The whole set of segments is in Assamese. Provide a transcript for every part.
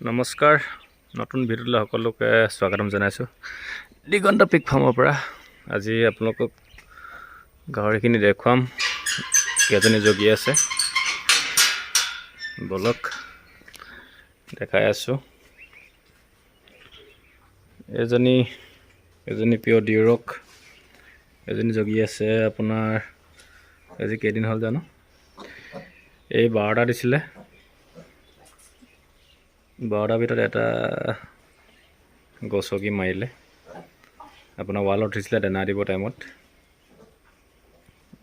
নমস্কাৰ, নতুন ভিডিঅ'লৈ সকলোকে স্বাগতম জনাইছোঁ। দিগন্ত পিক ফাৰ্মৰ পৰা আজি আপোনালোকক গাহৰিখিনি দেখুৱাম। কেইজনী জগি আছে বলক দেখাই আছোঁ। এজনী পিয়ৰ ডিউৰক, এজনী জগি আছে আপোনাৰ আজি কেইদিন হ'ল জানো, এই 12টা দিছিলে। 12টাৰ ভিতৰত এটা গছকি মাৰিলে, আপোনাৰ ৱালত উঠিছিলে দানা দিব টাইমত।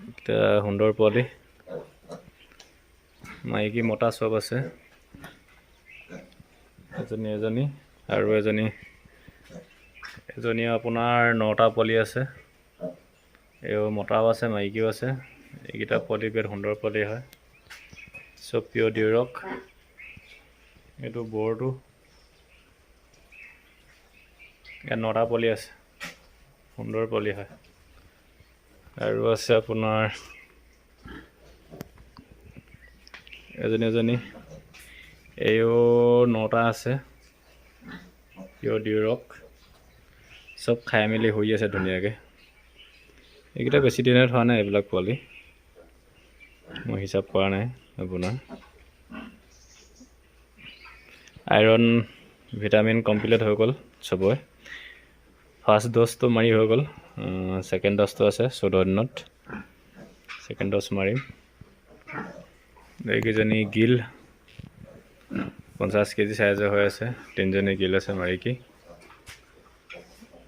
এতিয়া সুন্দৰ পোৱালি, মাইকী মতা চব আছে। এজনী আৰু এজনী আপোনাৰ 9টা পোৱালি আছে। এই মতাও আছে মাইকীও আছে। এইকেইটা পোৱালি বিৰাট সুন্দৰ পোৱালি হয়, চব পিয়ৰ ডিউৰক। এইটো বৰটো, ইয়াত 9টা পোৱালি আছে, সুন্দৰ পোৱালি হয়। আৰু আছে আপোনাৰ এজনী এইও 9টা আছে, পিয়ৰ ডিউৰক। চব খাই মেলি শুই আছে ধুনীয়াকৈ। এইকেইটা বেছি দিনত হোৱা নাই, এইবিলাক পোৱালি মই হিচাপ কৰা নাই। আপোনাৰ আইৰণ ভিটামিন কমপ্লিট হৈ গ'ল চবৰে। ফাৰ্ষ্ট ড'জটো মাৰি হৈ গ'ল, ছেকেণ্ড ড'জটো আছে 14 দিনত। ছেকেণ্ড ড'জ মাৰিম। এইকেইজনী গিল 50 কেজি চাইজৰ হৈ আছে। 3জনী গিল আছে মাইকী।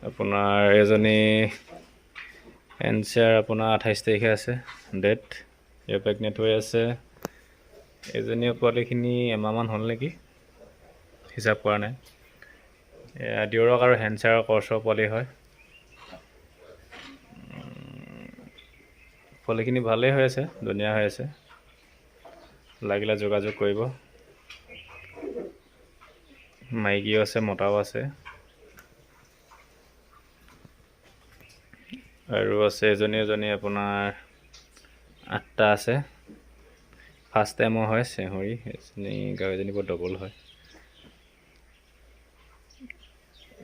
আপোনাৰ এজনী এনচিয়াৰ আপোনাৰ 28 তাৰিখে আছে ডেট, এই প্ৰেগনেণ্ট হৈ আছে। এজনীয়ে পোৱালিখিনি এমাহমান হ'ল নেকি, হিচাপ কৰা নাই। ডিউৰক আৰু হেনচাৰৰ কৰ্চৰ পোৱালি হয়। পোৱালিখিনি ভালেই হৈ আছে, ধুনীয়া হৈ আছে। লাগিলে যোগাযোগ কৰিব। মাইকীও আছে মতাও আছে। আৰু আছে এজনী আপোনাৰ 8টা আছে। ফাৰ্ষ্ট টাইমৰ হয় চেঁহৰী। এজনী গাহৰিজনী বৰ ডবল হয়।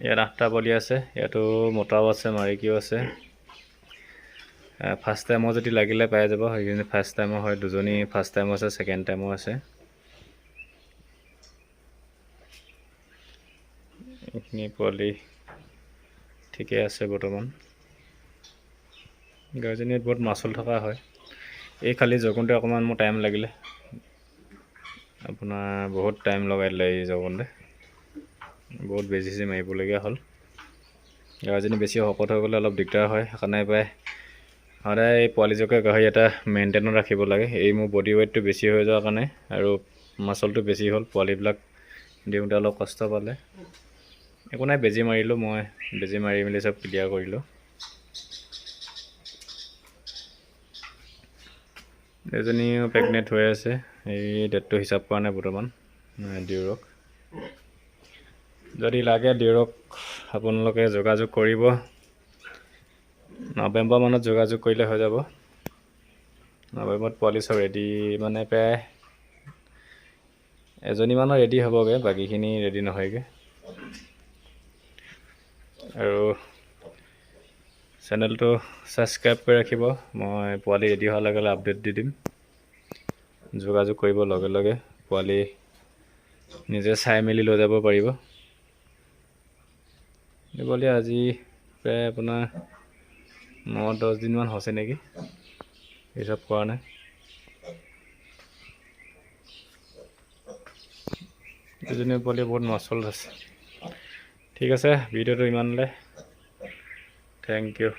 ইয়াত 8টা পোৱালি আছে, ইয়াতো মতাও আছে মাইকীও আছে। ফাৰ্ষ্ট টাইমৰ যদি লাগিলে পাই যাব। সেইখিনি ফাৰ্ষ্ট টাইমৰ হয়, 2জনী ফাৰ্ষ্ট টাইমৰ আছে, ছেকেণ্ড টাইমৰ আছে। এইখিনি পোৱালি ঠিকে আছে বৰ্তমান। গাহৰিজনীত বহুত মাচুল থকা হয়। এই খালি জগোতে অকণমান মোৰ টাইম লাগিলে, আপোনাৰ বহুত টাইম লগাই দিলে। এই জগোতে বহুত বেজি মাৰিবলগীয়া হ'ল। গাহৰিজনী বেছি শকত হৈ গ'লে অলপ দিগদাৰ হয়। সেইকাৰণে প্ৰায় সদায় এই পোৱালিজকে গাহৰি এটা মেইনটেইনত ৰাখিব লাগে। এই মোৰ বডি ৱেইটটো বেছি হৈ যোৱাৰ কাৰণে আৰু মাচলটো বেছি হ'ল, পোৱালিবিলাক দিওঁতে অলপ কষ্ট পালে। একো নাই, বেজি মাৰিলোঁ মই, বেজি মাৰি মেলি চব ক্লিয়াৰ কৰিলোঁ। এজনীও প্ৰেগনেণ্ট হৈ আছে, এই ডেটটো হিচাপ কৰা নাই বৰ্তমান। ডিউৰক যদি লাগে, ডিউৰক আপোনালোকে যোগাযোগ কৰিব। নৱেম্বৰ মানত যোগাযোগ কৰিলে হৈ যাব। নৱেম্বৰত পোৱালি চব ৰেডি, মানে প্ৰায় এজনীমানৰ ৰেডি হ'বগৈ, বাকীখিনি ৰেডি নহয়গৈ। আৰু চেনেলটো ছাবস্ক্ৰাইব কৰি ৰাখিব। মই পোৱালি ৰেডি হোৱাৰ লগে লগে আপডেট দি দিম। যোগাযোগ কৰিব লগে লগে, পোৱালি নিজে চাই মেলি লৈ যাব পাৰিব। এই পোৱালি আজি প্ৰায় আপোনাৰ 9-10 দিনমান হৈছে নেকি, হিচাপ কৰা নাই। এজনী পোৱালি বহুত মাচল আছে। ঠিক আছে, ভিডিঅ'টো ইমানলৈ। Thank U.